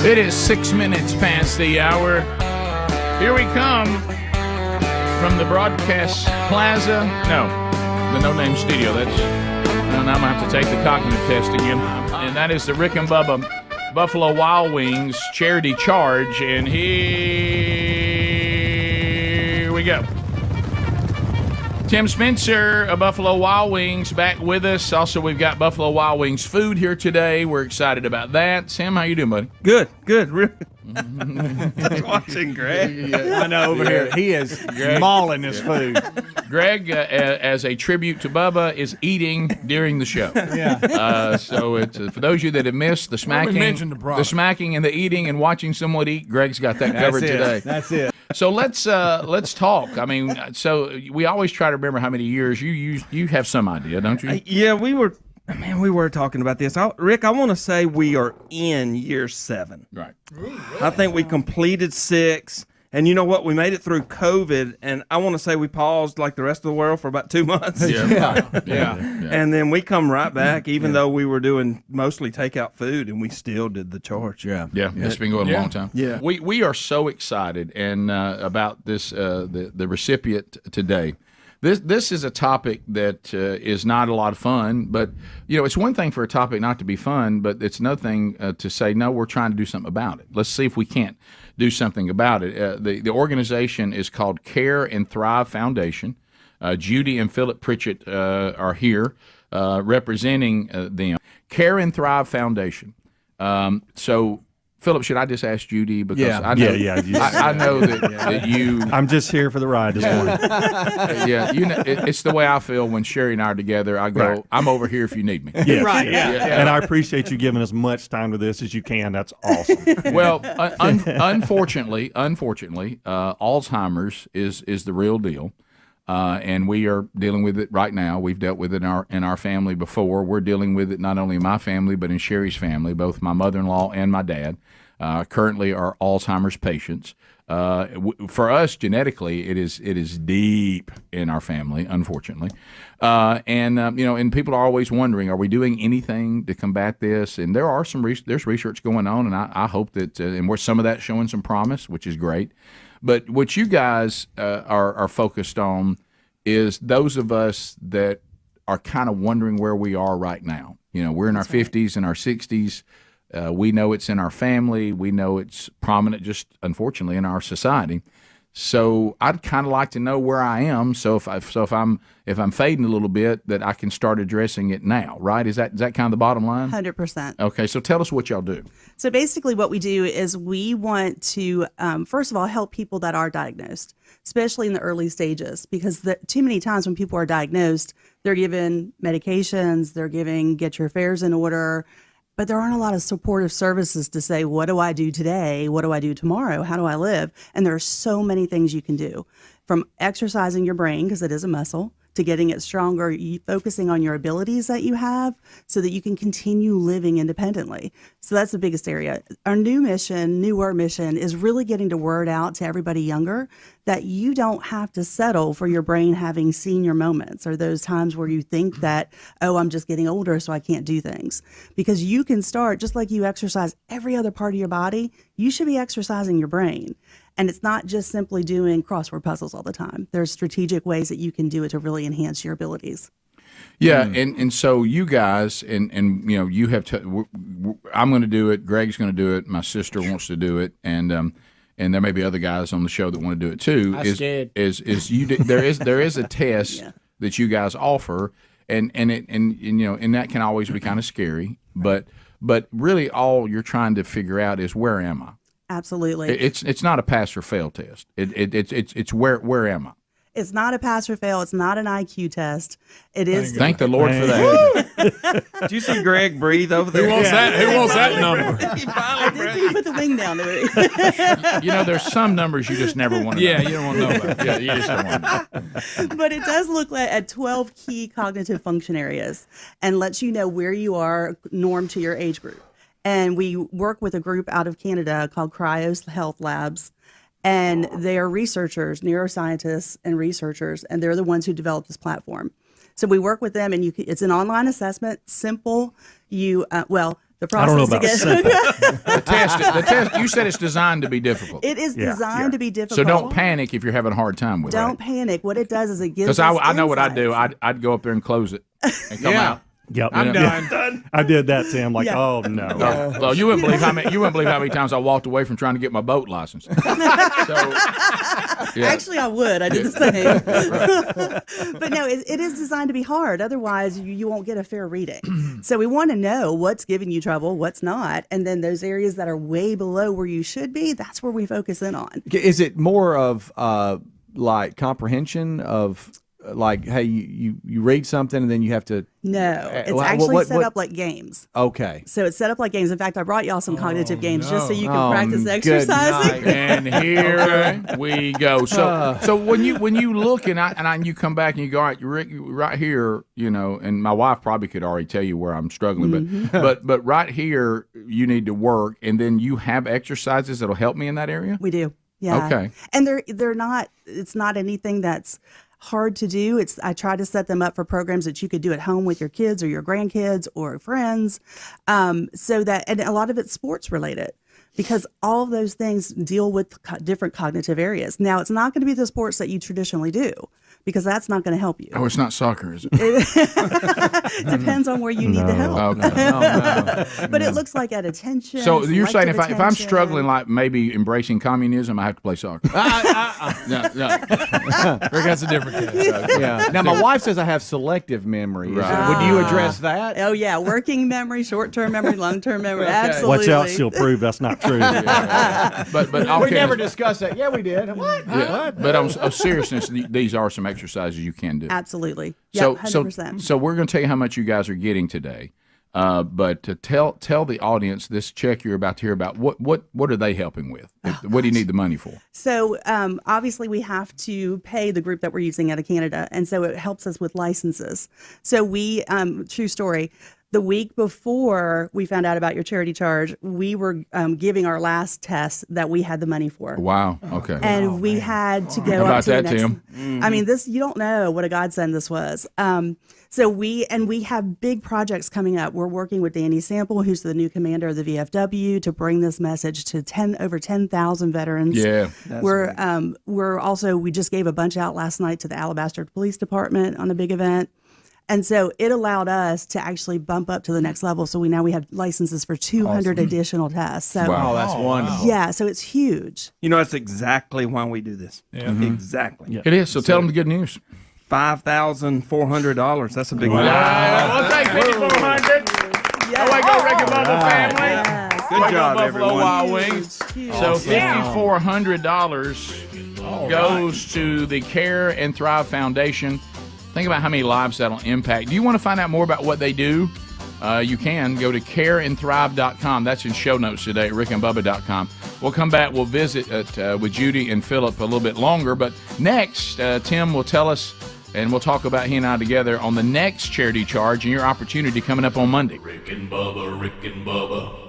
It is 6 minutes past the hour. Here we come from the broadcast plaza. No, the No Name Studio. Now I'm going to have to take the cognitive test again. And that is the Rick and Bubba Buffalo Wild Wings Charity Charge. And here we go. Tim Spencer of Buffalo Wild Wings back with us. Also, we've got Buffalo Wild Wings food here today. We're excited about that. Tim, how you doing, buddy? Good. Watching Greg. I know over here he is mauling his food. Greg, as a tribute to Bubba, is eating during the show. Yeah. So it's for those of you that have missed the smacking and the eating and watching someone eat, Greg's got that covered today. That's it. So let's talk. I mean, so we always try to remember how many years you have some idea, don't you? Yeah, we were talking about this. Rick, I want to say we are in year 7. Right. I think we completed 6. And you know what? We made it through COVID, and I want to say we paused like the rest of the world for about 2 months. Yeah. And then we come right back, even though we were doing mostly takeout food, and we still did the charge. Yeah, it's been going a long time. Yeah. We are so excited and about this the recipient today. This is a topic that is not a lot of fun, but it's one thing for a topic not to be fun, but it's another thing to say, no, we're trying to do something about it. Let's see if we can't do something about it. The organization is called Cogni-Thrive Foundation. Judi and Philip Pritchard are here representing them. Cogni-Thrive Foundation. So, Philip, should I just ask Judi? Because I know that you. I'm just here for the ride this morning. It's the way I feel when Sherry and I are together. I go, Right. I'm over here if you need me. Yes. Right, yeah. And I appreciate you giving as much time to this as you can. That's awesome. Well, unfortunately, Alzheimer's is the real deal. And we are dealing with it right now. We've dealt with it in our family before. We're dealing with it not only in my family, but in Sherry's family. Both my mother-in-law and my dad currently are Alzheimer's patients. For us, genetically, it is deep in our family, unfortunately. And people are always wondering, are we doing anything to combat this? And there are there's research going on, and I hope that, and where some of that's showing some promise, which is great. But what you guys are focused on is those of us that are kind of wondering where we are right now. We're in our 50s and our 60s. We know it's in our family. We know it's prominent, just unfortunately, in our society. So I'd kind of like to know where I am. So if I'm fading a little bit, that I can start addressing it now. Right? Is that kind of the bottom line? 100%. Okay. So tell us what y'all do. So basically what we do is we want to, first of all, help people that are diagnosed, especially in the early stages, because too many times when people are diagnosed, they're given medications, get your affairs in order, but there aren't a lot of supportive services to say, what do I do today? What do I do tomorrow? How do I live? And there are so many things you can do, from exercising your brain, because it is a muscle, to getting it stronger, focusing on your abilities that you have so that you can continue living independently. So that's the biggest area. Our newer mission is really getting the word out to everybody younger that you don't have to settle for your brain having senior moments or those times where you think that, oh, I'm just getting older, so I can't do things. Because you can start, just like you exercise every other part of your body, you should be exercising your brain. And it's not just simply doing crossword puzzles all the time. There's strategic ways that you can do it to really enhance your abilities. Yeah, and so you guys, and you have I'm going to do it. Greg's going to do it. My sister wants to do it, and there may be other guys on the show that want to do it too. There is a test that you guys offer, and that can always be kind of scary. But really, all you're trying to figure out is, where am I? Absolutely. It's not a pass or fail test. It's where am I? It's not a pass or fail. It's not an IQ test. It is. Thank the Lord for that. Did you see Greg breathe over there? Who wants that number? I did see you put the thing down there. There's some numbers you just never want to know. Yeah, you don't want to know about. Yeah, you just don't want to know. But it does look at 12 key cognitive function areas and lets you know where you are norm to your age group. And we work with a group out of Canada called Cryos Health Labs. And they are researchers, neuroscientists and researchers, and they're the ones who developed this platform. So we work with them, and it's an online assessment, simple. The I don't know process about to get The test. You said it's designed to be difficult. it is designed to be difficult. So don't panic if you're having a hard time with it. Don't panic. What it does is it gives Because us I know what I'd do. insights. I'd go up there and close it and come out. Yep. I'm done. I did that, Tim. Like, Yeah. oh no. Well, you wouldn't believe how many times I walked away from trying to get my boat license. So, yeah. Actually, I would. I did the same. But no, it is designed to be hard. Otherwise, you won't get a fair reading. So we want to know what's giving you trouble, what's not. And then those areas that are way below where you should be, that's where we focus in on. Is it more of like comprehension of like, hey, you read something and then you have to? No, it's What- actually what- set up like games. Okay. So it's set up like games. In fact, I brought y'all some cognitive games just so you can Oh, practice good exercising. night. And here we go. So when you look and you come back and you go, all right, you're right here, and my wife probably could already tell you where I'm struggling, but right here you need to work, and then you have exercises that'll help me in that area. We do. Yeah. Okay. And they're not. It's not anything that's hard to do. I try to set them up for programs that you could do at home with your kids or your grandkids or friends, so that, and a lot of it's sports related, because all of those things deal with different cognitive areas. Now, it's not going to be the sports that you traditionally do, because that's not going to help you. Oh, it's not soccer, is it? Depends on where you need the help. Okay. But it looks like at attention. So you're saying selective if I'm attention. struggling, like maybe embracing communism, I have to play soccer. No. Rick, that's a different case. Yeah. Now my wife says I have selective memory. Right. Would you address that? Oh yeah, working memory, short-term memory, long-term memory. Absolutely. Watch out, she'll prove that's not true. But okay. We never discussed that. Yeah, we did. What? Yeah. But on seriousness, these are some exercises you can do. Absolutely. Yeah, 100%. So we're going to tell you how much you guys are getting today. But to tell the audience this check you're about to hear about, what are they helping with? What do you need the money for? So obviously we have to pay the group that we're using out of Canada, and so it helps us with licenses. So we, true story, the week before we found out about your charity charge, we were giving our last test that we had the money for. Wow. Okay. And we had to go How up about to the that, next. Tim? I mean, you don't know what a godsend this was. So we have big projects coming up. We're working with Danny Sample, who's the new commander of the VFW, to bring this message to over 10,000 veterans. Yeah. We just gave a bunch out last night to the Alabaster Police Department on a big event. And so it allowed us to actually bump up to the next level. So we have licenses for 200 additional tests. So Wow. Oh, that's wonderful. yeah, so it's huge. That's exactly why we do this. Exactly. Yeah. It is. So tell them the good news. $5,400. That's a big one. Well, thank you, 5,400. Yeah. Way go, Rick and Bubba family. Yes. Good Way go, job, Buffalo everyone. Wild Wings. So $5,400 goes to the Care and Thrive Foundation. Think about how many lives that'll impact. Do you want to find out more about what they do? You can go to careandthrive.com. That's in show notes today at rickandbubba.com. We'll come back. We'll visit with Judi and Philip a little bit longer. But next, Tim will tell us, and we'll talk about he and I together on the next charity charge and your opportunity coming up on Monday. Rick and Bubba, Rick and Bubba.